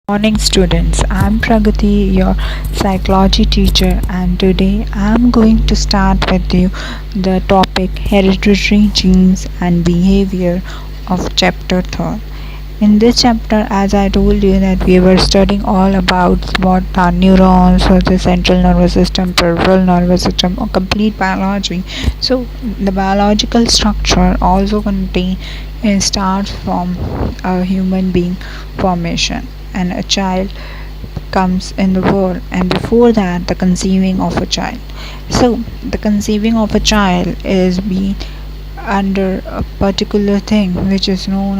Morning students, I'm Pragati, your psychology teacher, and today I'm going to start with you the topic hereditary genes and behavior of chapter 3rd. In this chapter, as I told you that we were studying all about what are neurons, or the central nervous system, peripheral nervous system, or complete biology. So the biological structure also starts from a human being formation, and a child comes in the world, and before that the conceiving of a child. So the conceiving of a child is being under a particular thing which is known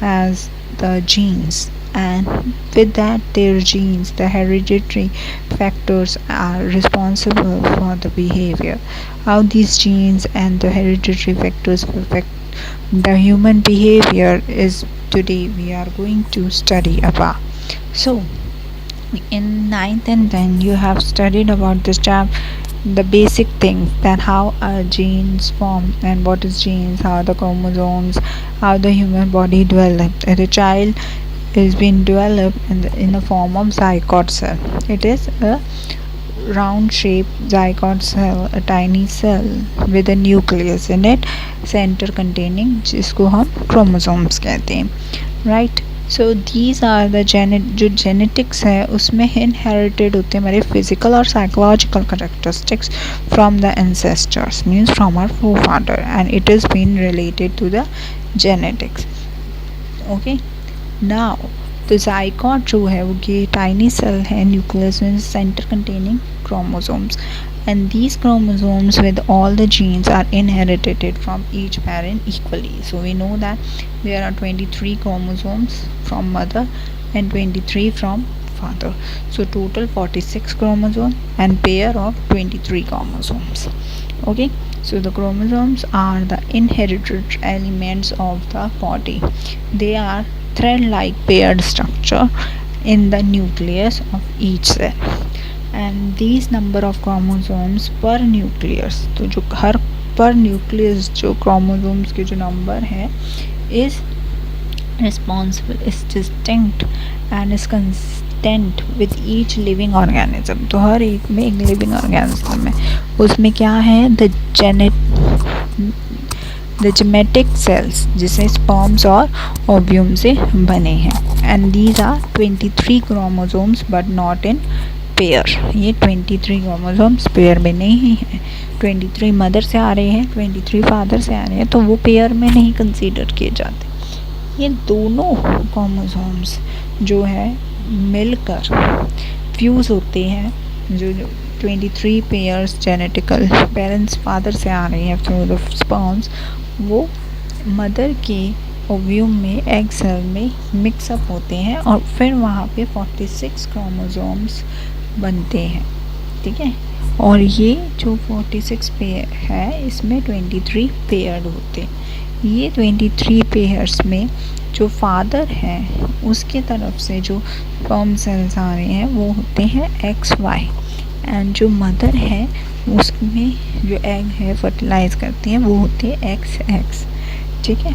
as the genes, and with that their genes, the hereditary factors, are responsible for the behavior. How these genes and the hereditary factors affect the human behavior is today we are going to study about. So in 9th and 10th you have studied about this chapter, the basic things, that how our genes form and what is genes, how the chromosomes, how the human body develops. The child is being developed in the form of zygote cell. It is a round shaped zygote cell, a tiny cell with a nucleus in it, center containing, जिसको हम chromosomes कहते हैं, right? So these are the जो genetics है उसमें inherited होते हैं हमारे फिजिकल और psychological characteristics from the ancestors, means from our forefather, and it is been related to the genetics. Okay, now तो ज़ाइगोट जो है वो ये टाइनी सेल है, nucleus means centre containing chromosomes, and these chromosomes with all the genes are inherited from each parent equally. So we know that there are 23 chromosomes from mother and 23 from father, so total 46 chromosomes and pair of 23 chromosomes. Okay, so the chromosomes are the inherited elements of the body. They are thread-like paired structure in the nucleus of each cell, and these number of chromosomes per nucleus, तो जो हर पर nucleus जो chromosomes के जो number है is responsible, is distinct and is consistent with each living organism. तो हर एक में एक living organism है, उसमें क्या है, the genetic cells जिसे sperms और ovum से बने हैं, and these are 23 chromosomes but not in pair. ये 23 क्रोमोसोम्स पेयर में नहीं है. 23 मदर से आ रहे हैं, 23 फादर से आ रहे हैं, तो वो पेयर में नहीं कंसीडर किए जाते. ये दोनों क्रोमोसोम्स जो है मिलकर फ्यूज़ होते हैं. जो 23 पेयर्स जेनेटिकल पेरेंट्स फादर से आ रहे हैं थ्रू द स्पर्म्स, वो मदर के ओव्यूम में एग सेल में मिक्सअप होते हैं, और फिर वहाँ पे 46 क्रोमोसोम्स बनते हैं. ठीक है, और ये जो 46 पेयर है इसमें 23 पेयर्ड होते हैं. ये 23 पेयर्स में जो फादर है उसके तरफ से जो स्पर्म सेल्स आ रहे हैं वो होते हैं XY, एंड जो मदर है उसमें जो एग है फर्टिलाइज करती हैं वो होते हैं XX. ठीक है,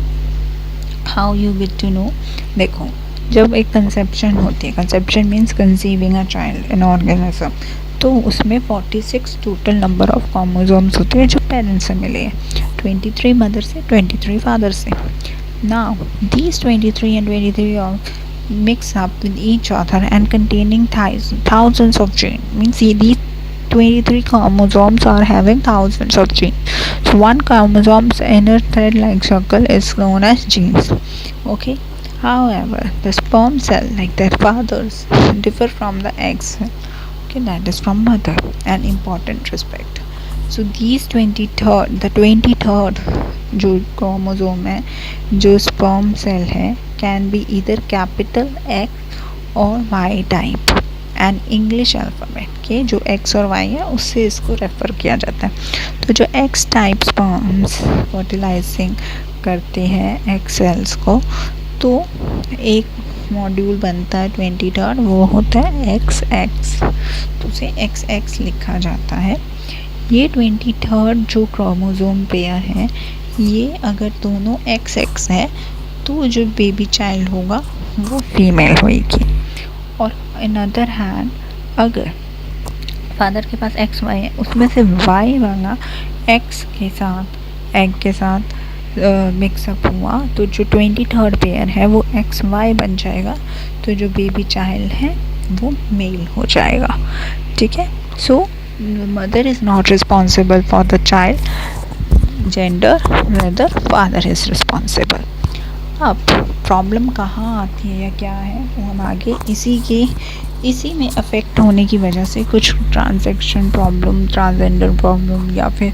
how you get to know. देखो, जब एक कंसेप्शन होती है, conception means conceiving a child in organism, तो उसमें 46 टोटल नंबर ऑफ क्रोमोसोम्स होते हैं जो पेरेंट्स से मिले हैं, 23 मदर से, 23 फादर से. Now these 23 and 23 are mixed up with each other and containing thousands of genes, means these 23 chromosomes are having thousands of genes. So one chromosome's inner thread-like circle is known as genes. Okay. However, the sperm cell, like their fathers, differ from the egg cell. Okay, that is from mother. An important respect. So these 23rd जो chromosome है, जो sperm cell है, can be either capital X or Y type. And English alphabet के जो X और Y है उससे इसको रेफ़र किया जाता है. तो जो X टाइप स्पर्म्स फर्टिलाइजिंग करते हैं X सेल्स को, तो एक मॉड्यूल बनता है 23rd, वो होता है XX, तो उसे XX लिखा जाता है. ये 23rd जो क्रोमोसोम पेयर है, ये अगर दोनों XX है तो जो बेबी चाइल्ड होगा वो फीमेल होगी. और इन अदर हैंड अगर फादर के पास एक्स वाई है, उसमें से वाई वाला एक्स के साथ एग के साथ मिक्सअप हुआ तो जो 23rd पेयर है वो एक्स वाई बन जाएगा, तो जो बेबी चाइल्ड है वो मेल हो जाएगा। ठीक है, so mother is not responsible for the child gender, rather father is responsible. अब प्रॉब्लम कहाँ आती है या क्या है वो हम आगे इसी में अफेक्ट होने की वजह से कुछ ट्रांसैक्शन प्रॉब्लम, ट्रांसजेंडर प्रॉब्लम या फिर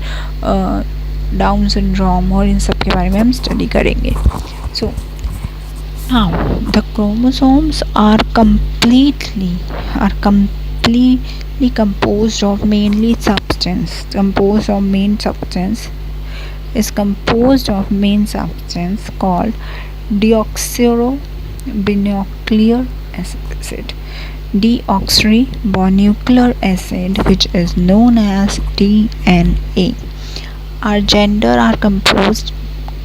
डाउन सिंड्रोम और इन सब के बारे में हम स्टडी करेंगे। So now the chromosomes are completely composed of main substance called deoxyribonucleic acid, which is known as DNA. Our gender are composed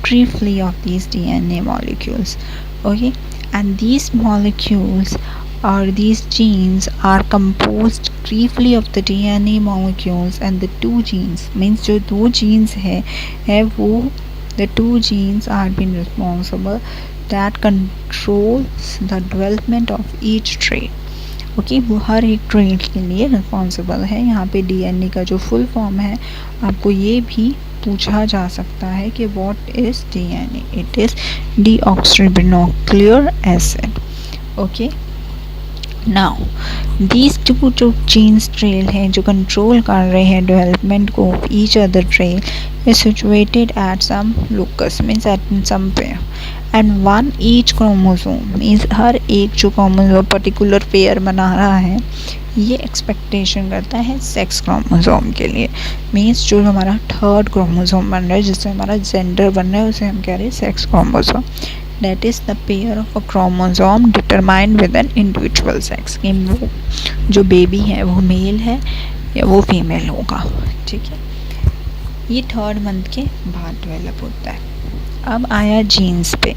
chiefly of these DNA molecules. Okay, and these molecules or these genes are composed chiefly of the DNA molecules, and the two genes means जो दो genes है वो the two genes are being responsible that controls the development of each trait. Okay, वो हर एक trait के लिए responsible है। यहाँ पे डीएनए का जो फुल फॉर्म है आपको ये भी पूछा जा सकता है कि what is DNA, it is deoxyribonucleic acid. Okay, now these two जो जीन्स ट्रेल हैं जो कंट्रोल कर रहे हैं डेवलपमेंट को each other trail is situated at some locus, means at some pair, and one each chromosome means हर एक जो chromosome particular pair बना रहा है ये एक्सपेक्टेशन करता है सेक्स क्रोमोसोम के लिए, मीन्स जो हमारा थर्ड क्रोमोसोम बन रहा है जिससे हमारा जेंडर बन रहा है उसे हम कह रहे हैं sex chromosome. That is the pair of a chromosome determined with an individual sex, कि वो जो बेबी है वो मेल है या वो फीमेल होगा। ठीक है, ये 3rd मंथ के बाद डेवलप होता है। अब आया जीन्स पे।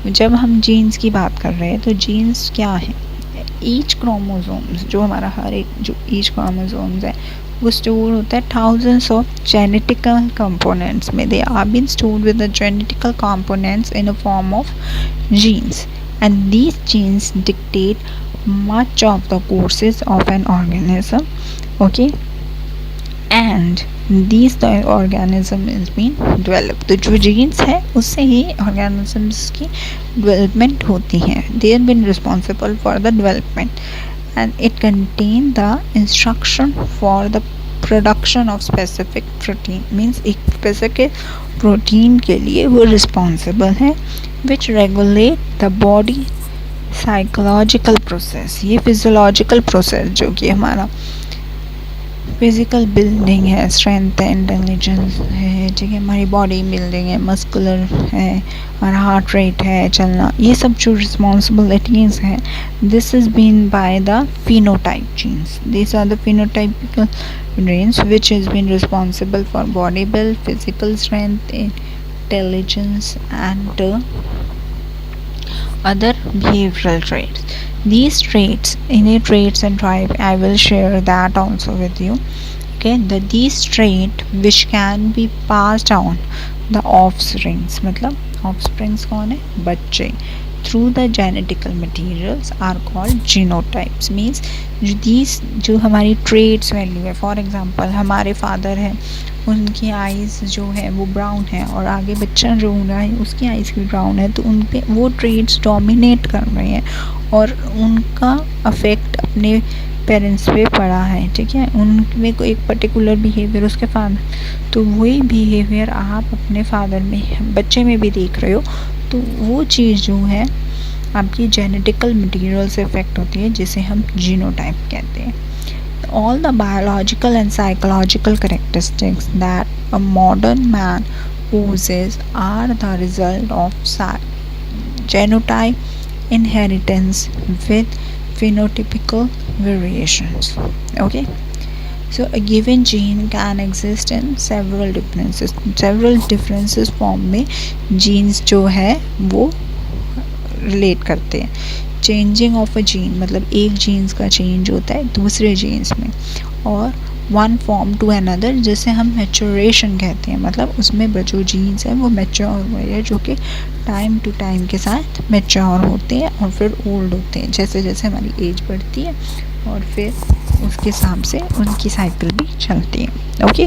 जब हम जीन्स की बात कर रहे हैं तो जीन्स क्या है, ईच क्रोमोसोम्स जो हमारा हर एक जो ईच क्रोमोसोम्स है वो स्टोर होता है थाउजेंड्स ऑफ जेनेटिकल कंपोनेंट्स में। They are been stored with the genetical components in a form of genes, and these genes dictate much of the courses of an organism. Okay, and these the organism is being developed, तो जो jeans है उससे ही organisms की development होती है। they have been responsible for the development and it contain the instruction for the production of specific protein, means एक specific protein के लिए वो responsible है which regulate the body psychological process। ये physiological process जो कि हमारा फिज़िकल बिल्डिंग है, स्ट्रेंथ है, इंटेलिजेंस है, ठीक है, हमारी बॉडी बिल्डिंग है, मस्कुलर है, हमारा हार्ट रेट है, चलना, ये सब जो रिस्पॉन्सिबिलिटीज़ हैं this is been by the phenotype genes. This are the phenotypical genes which is been responsible for body build, physical strength, intelligence and other behavioral traits. These traits, innate traits and type, I will share that also with you. Okay, these traits which can be passed on the offsprings, मतलब offsprings कौन है, बच्चे, through the genetical materials are called genotypes, means these जो हमारी traits value है, for example हमारे father है उनकी आइज़ जो है वो ब्राउन है और आगे बच्चा जो हो रहा है उसकी आइज़ भी ब्राउन है, तो उन पे वो ट्रेड्स डोमिनेट कर रहे हैं और उनका अफेक्ट अपने पेरेंट्स पे पड़ा है। ठीक है, उनमें कोई एक पर्टिकुलर बिहेवियर उसके फादर, तो वही बिहेवियर आप अपने फादर में बच्चे में भी देख रहे हो, तो वो चीज़ जो है आपकी जेनेटिकल मटीरियल से इफ़ेक्ट होती है जिसे हम जीनोटाइप कहते हैं। All the biological and psychological characteristics that a modern man possesses are the result of genotype inheritance with phenotypical variations. Okay, so a given gene can exist in several differences form में genes जो है वो relate करते हैं। Changing of a gene मतलब एक jeans का change होता है दूसरे जीन्स में, और वन फॉर्म टू अनदर जिसे हम मैच्योरेशन कहते हैं, मतलब उसमें जो जीन्स है वो मैच्योर हुए हैं, जो कि टाइम टू टाइम के साथ मैच्योर होते हैं और फिर ओल्ड होते हैं जैसे जैसे हमारी एज बढ़ती है, और फिर उसके हिसाब से उनकी साइकिल भी चलती है। Okay,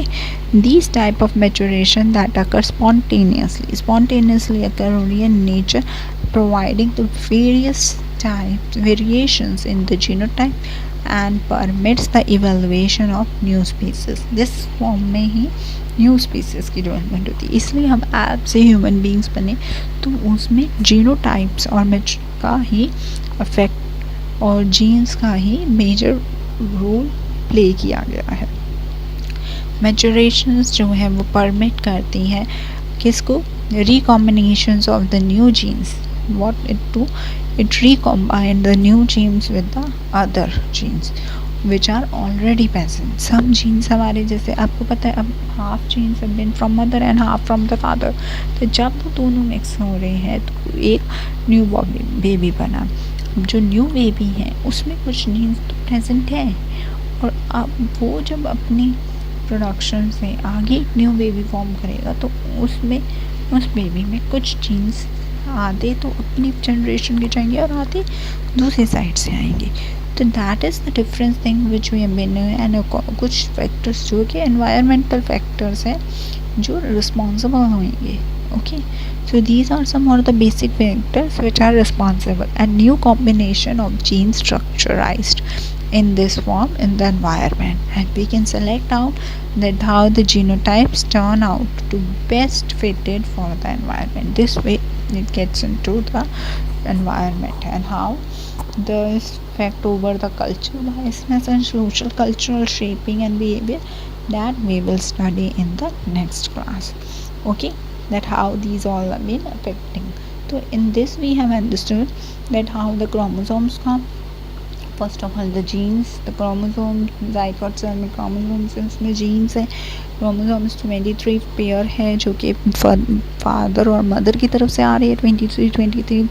these type of maturation that occur spontaneously occur हो रही है nature providing the various types variations in the genotype and permits the evaluation of new species. This form में ही न्यू स्पीसीज की डेवलपमेंट होती है। इसलिए हम ऐप से ह्यूमन बींग्स बने तो उसमें जीनोटाइप्स और मैच का ही अफेक्ट और जीन्स का ही मेजर रोल प्ले किया गया है। मैच्योरेशंस जो है वो परमिट करती हैं किसको, recombinations of the new genes, what it do, it recombine the new genes with the other genes which are already present. Some genes हमारे जैसे आपको पता है अब half genes have been from mother and half from the father, तो जब वो दोनों मिक्स हो रहे हैं तो एक न्यू बेबी बना। अब जो न्यू बेबी है उसमें कुछ जीन्स तो प्रेजेंट है, और अब वो जब अपनी प्रोडक्शन से आगे न्यू बेबी फॉर्म करेगा तो उसमें उस बेबी में कुछ जीन्स आधे तो अपनी जनरेशन के जाएंगे और आधे दूसरी साइड से आएंगे। तो that is the difference thing which we mean. And कुछ फैक्टर्स जो कि एनवायरमेंटल फैक्टर्स हैं जो रिस्पॉन्सिबल होंगे। Okay, so these are some of the basic factors which are responsible and new combination of genes structurized in this form in the environment, and we can select out that how the genotypes turn out to best fitted for the environment. This way it gets into the environment and how the effect over the culture biasness and social cultural shaping and behavior that we will study in the next class. Okay, that how these all have been affecting. So in this we have understood that how the chromosomes come. First of all the genes, the chromosome, zygote cell में chromosomes इसमें genes है। chromosomes 23 pair है जो कि father और mother की तरफ से आ रही है। 23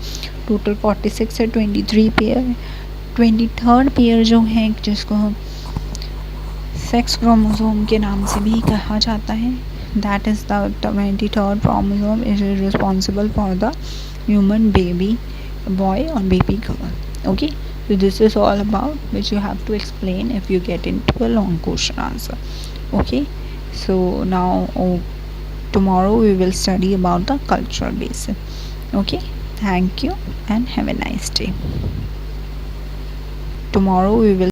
टोटल 46 है, 23 पेयर है। 23rd पेयर जो है जिसको हम सेक्स क्रोमोसोम के नाम से भी कहा जाता है, that is the 23rd chromosome is responsible for the human baby boy or baby girl. Okay, so this is all about which you have to explain if you get into a long question answer. Okay, so now tomorrow we will study about the cultural basis. Okay, thank you and have a nice day. Tomorrow we will